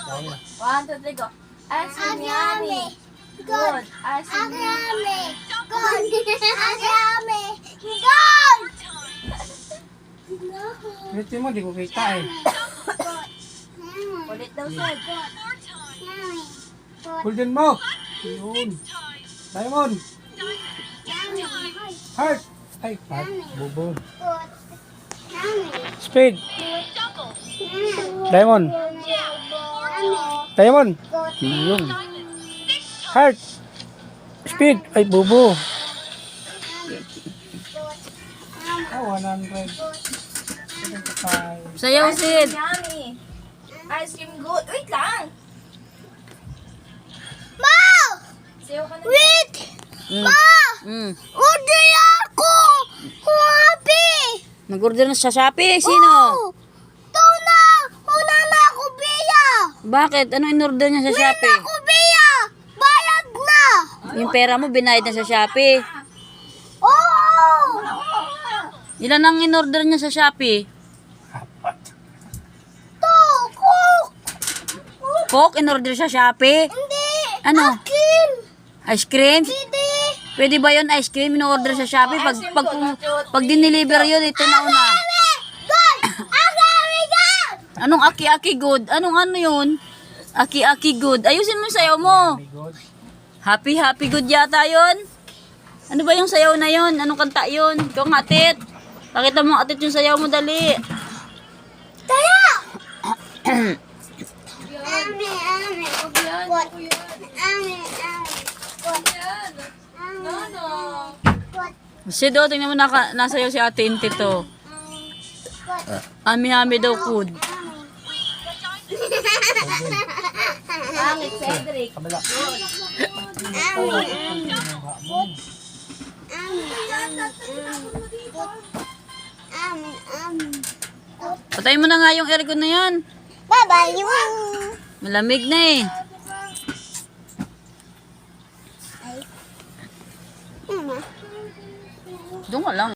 1, 2, 3, go. Ice cream yummy. Good. Ice cream yummy. Good. Yummy. Good. Ulitin mo, di ko kita eh. Ulit daw, sir. Pulden mo. Yun. Diamond. Heart. Ay, heart. Bubon. Speed. Diamond. Diamond. Yun. Heart. Speed. Ay, bubo. Oh, 100. 75. Sayaw, Sid. Yummy. Ice cream good. Wait lang. Ma! Sayaw ka na. Wait! Ma! Order ako! Happy! Nag-order na sa Shopee? Sino? Tuna! Una na ako, Bea! Bakit? Ano in-order niya sa Shopee? Ako, Bea! Bayad na! Yung pera mo binayad na sa Shopee. Oo! Ilan ang in-order niya sa Shopee? To! Cook! Coke in-order sa Shopee? Hindi! Ano? Akin! Ice cream? Hindi! Pwede ba yun ice cream in-order sa Shopee? Pag dineliver yun, ito na una. Good! Agami good! Anong aki-aki good? Anong ano yun? Aki-aki good. Ayusin mo yung sayaw mo. Happy happy good yata yun. Ano ba yung sayaw na yun? Anong kanta yun? Ikaw nga, Atit. Pakita mo, Atit, yung sayaw mo, dali. Taya! Ami, ami. What? Ami, ami. What? No. Si Do, tingnan mo, nasayaw si Ate Inti to. Ami-ami daw food. Pangit, Cedric. Kabala. Patay mo na nga yung aircon na yan. Bye-bye. Malamig na eh. Doon ka lang.